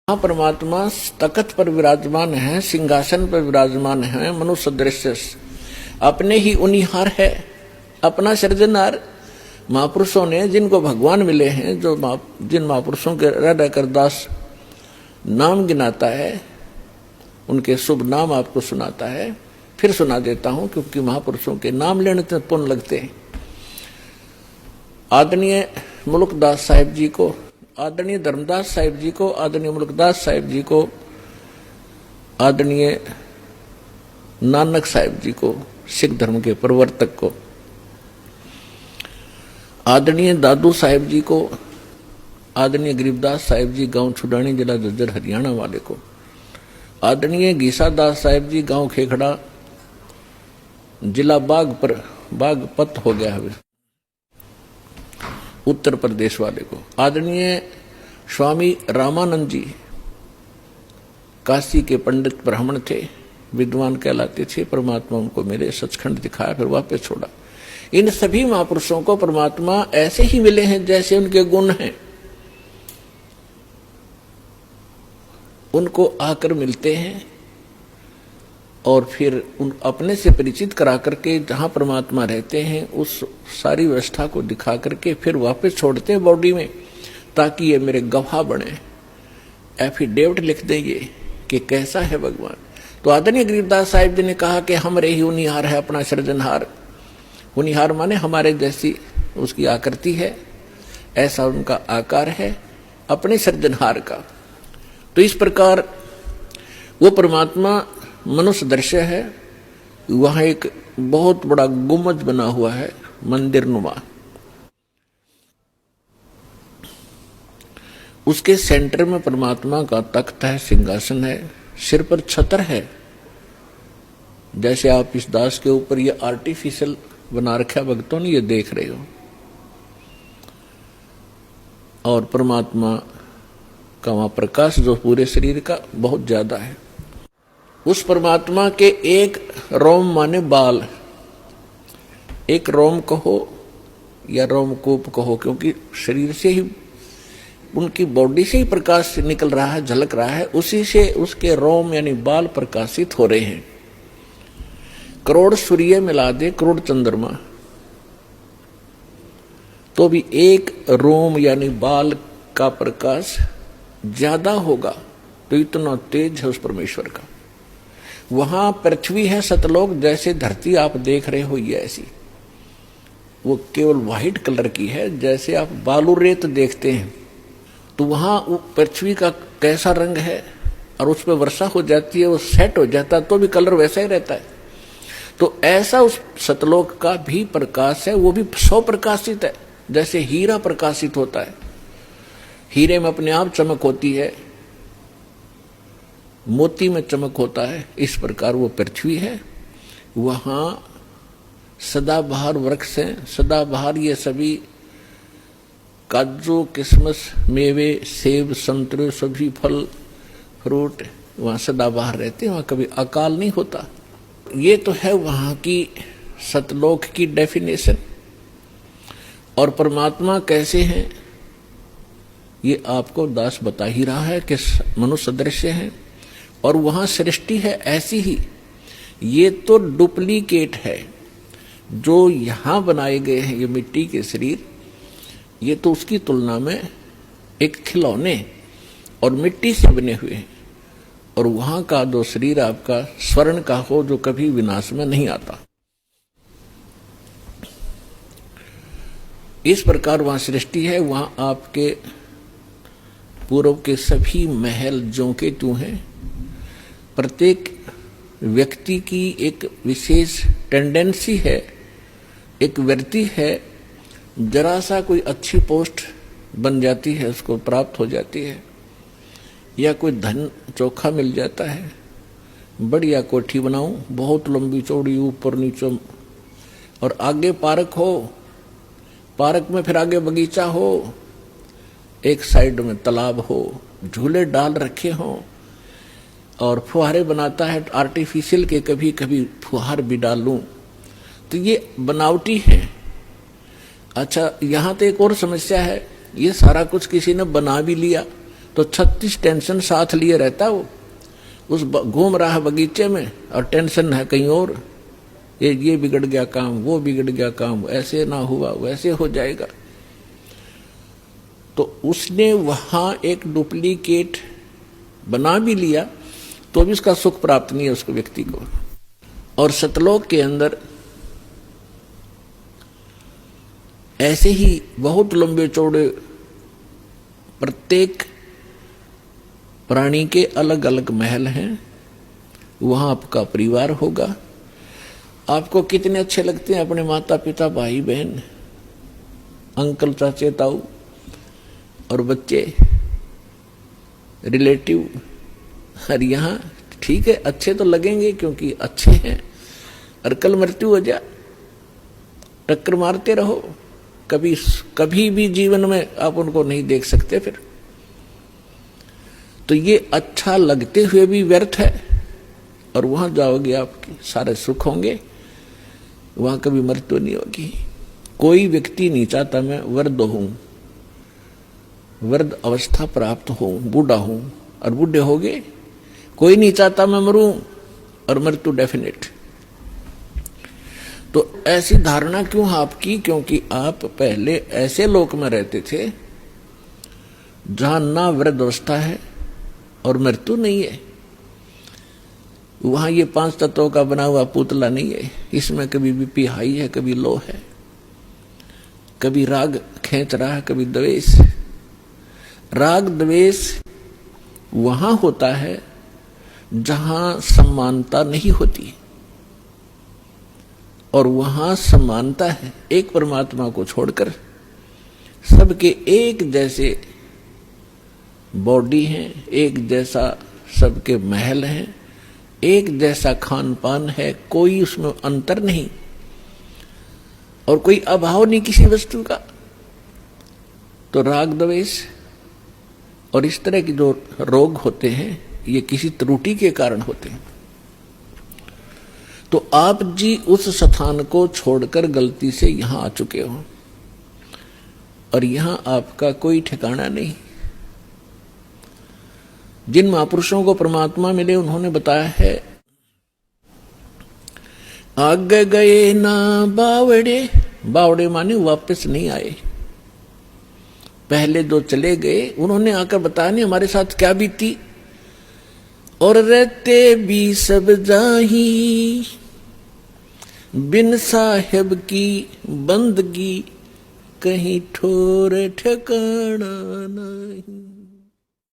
हाँ, परमात्मा तख्त पर विराजमान है, सिंहासन पर विराजमान है, मनुष्य दृश्य अपने ही उनिहार है, अपना सृजनहार। महापुरुषों ने जिनको भगवान मिले हैं, जिन महापुरुषों के हृदय कर दास नाम गिनाता है, उनके शुभ नाम आपको सुनाता है। फिर सुना देता हूं, क्योंकि महापुरुषों के नाम लेने से पुण्य लगते हैं। आदरणीय मुल्कदास साहिब जी को, आदरणीय धर्मदास साहिब जी को, आदरणीय मुल्कदास साहिब जी को, आदरणीय नानक साहिब जी को, सिख धर्म के प्रवर्तक को, आदरणीय दादू साहिब जी को, आदरणीय गरीबदास साहिब जी गांव छुडानी जिला झज्जर हरियाणा वाले को, आदरणीय गीसा दास साहिब जी गांव खेखड़ा जिला बागपत हो गया है उत्तर प्रदेश वाले को, आदरणीय स्वामी रामानंद जी काशी के पंडित ब्राह्मण थे, विद्वान कहलाते थे। परमात्मा उनको मेरे सचखंड दिखाया, फिर वापस छोड़ा। इन सभी महापुरुषों को परमात्मा ऐसे ही मिले हैं जैसे उनके गुण हैं, उनको आकर मिलते हैं और फिर उन अपने से परिचित करा करके जहां परमात्मा रहते हैं उस सारी व्यवस्था को दिखा करके फिर वापस छोड़ते हैं बॉडी में, ताकि ये मेरे गवाह बने, एफिडेविट लिख देंगे कि कैसा है भगवान। तो आदरणीय गरीबदास साहिब जी ने कहा कि हमरे ही उनिहार है अपना सृजनहार। उनिहार माने हमारे जैसी उसकी आकृति है, ऐसा उनका आकार है अपने सृजनहार का। तो इस प्रकार वो परमात्मा मनुष्य दृश्य है। वहां एक बहुत बड़ा गुम्बद बना हुआ है, मंदिर नुमा। उसके सेंटर में परमात्मा का तख्त है, सिंहासन है, सिर पर छतर है। जैसे आप इस दास के ऊपर ये आर्टिफिशियल बना रखा भक्तों ने, ये देख रहे हो। और परमात्मा का वहां प्रकाश जो पूरे शरीर का बहुत ज्यादा है। उस परमात्मा के एक रोम माने बाल, एक रोम कहो या रोमकूप कहो, क्योंकि शरीर से ही उनकी बॉडी से ही प्रकाश निकल रहा है, झलक रहा है, उसी से उसके रोम यानी बाल प्रकाशित हो रहे हैं। करोड़ सूर्य मिला दे, करोड़ चंद्रमा, तो भी एक रोम यानी बाल का प्रकाश ज्यादा होगा। तो इतना तेज है उस परमेश्वर का। वहां पृथ्वी है सतलोक, जैसे धरती आप देख रहे हो ये ऐसी, वो केवल व्हाइट कलर की है, जैसे आप बालू रेत देखते हैं। तो वहां पृथ्वी का कैसा रंग है, और उस पर वर्षा हो जाती है, वो सेट हो जाता है, तो भी कलर वैसा ही रहता है। तो ऐसा उस सतलोक का भी प्रकाश है, वो भी सौ प्रकाशित है, जैसे हीरा प्रकाशित होता है। हीरे में अपने आप चमक होती है, मोती में चमक होता है, इस प्रकार वो पृथ्वी है। वहां सदाबहार वृक्ष हैं, सदाबहार ये सभी काजू, किशमिश, मेवे, सेब, संतरे, सभी फल फ्रूट वहां सदाबहार रहते हैं, वहां कभी अकाल नहीं होता। ये तो है वहां की सतलोक की डेफिनेशन। और परमात्मा कैसे हैं ये आपको दास बता ही रहा है कि मनुष्य दृश्य है, और वहां सृष्टि है ऐसी ही। ये तो डुप्लीकेट है, जो यहां बनाए गए हैं ये मिट्टी के शरीर, ये तो उसकी तुलना में एक खिलौने और मिट्टी से बने हुए हैं। और वहां का जो शरीर आपका स्वर्ण का हो, जो कभी विनाश में नहीं आता। इस प्रकार वहां सृष्टि है। वहां आपके पूर्व के सभी महल जो के त्यों हैं। प्रत्येक व्यक्ति की एक विशेष टेंडेंसी है, एक वृत्ति है, जरा सा कोई अच्छी पोस्ट बन जाती है, उसको प्राप्त हो जाती है, या कोई धन चोखा मिल जाता है, बढ़िया कोठी बनाऊं, बहुत लंबी चौड़ी, ऊपर नीचे, और आगे पार्क हो, पार्क में फिर आगे बगीचा हो, एक साइड में तालाब हो, झूले डाल रखे हों, और फुहारे बनाता है आर्टिफिशियल के, कभी कभी फुहार भी डाल लूं, तो ये बनावटी है। अच्छा, यहां तो एक और समस्या है, ये सारा कुछ किसी ने बना भी लिया, तो 36 टेंशन साथ लिए रहता वो, उस घूम रहा है बगीचे में और टेंशन है कहीं और, ये बिगड़ गया काम, वो बिगड़ गया काम, ऐसे ना हुआ वैसे हो जाएगा। तो उसने वहां एक डुप्लीकेट बना भी लिया तो भी उसका सुख प्राप्त नहीं है उसको व्यक्ति को। और सतलोक के अंदर ऐसे ही बहुत लंबे चौड़े प्रत्येक प्राणी के अलग अलग महल हैं, वहां आपका परिवार होगा। आपको कितने अच्छे लगते हैं अपने माता पिता, भाई बहन, अंकल चाचे ताऊ और बच्चे, रिलेटिव। और यहाँ ठीक है अच्छे तो लगेंगे क्योंकि अच्छे हैं, और कल मृत्यु हो जा, टक्कर मारते रहो, कभी भी जीवन में आप उनको नहीं देख सकते फिर। तो ये अच्छा लगते हुए भी व्यर्थ है, और वहां जाओगे आपके सारे सुख होंगे, वहां कभी मृत्यु नहीं होगी। कोई व्यक्ति नहीं चाहता मैं वृद्ध हूं, वृद्ध अवस्था प्राप्त हूं, बूढ़ा हूं, और बूढ़े हो गए। कोई नहीं चाहता मैं मरूं, और मृत्यु डेफिनेट। तो ऐसी धारणा क्यों आपकी? क्योंकि आप पहले ऐसे लोक में रहते थे जहां ना वृद्ध अवस्था है और मृत्यु नहीं है। वहां ये 5 तत्वों का बना हुआ पुतला नहीं है, इसमें कभी बीपी हाई है, कभी लो है, कभी राग खींच रहा है, कभी द्वेष। राग द्वेष वहां होता है जहां समानता नहीं होती, और वहां समानता है एक परमात्मा को छोड़कर। सबके एक जैसे बॉडी हैं, एक जैसा सबके महल हैं, एक जैसा खान पान है, कोई उसमें अंतर नहीं और कोई अभाव नहीं किसी वस्तु का। तो राग द्वेष और इस तरह के जो रोग होते हैं ये किसी त्रुटि के कारण होते हैं। तो आप जी उस स्थान को छोड़कर गलती से यहां आ चुके हो, और यहां आपका कोई ठिकाना नहीं। जिन महापुरुषों को परमात्मा मिले उन्होंने बताया है, आगे गए ना बावड़े, बावड़े माने वापस नहीं आए। पहले जो चले गए उन्होंने आकर बताया नहीं हमारे साथ क्या बीती, और रहते भी सब जाही, बिन साहेब की बंदगी कहीं ठोर ठिकाना नहीं।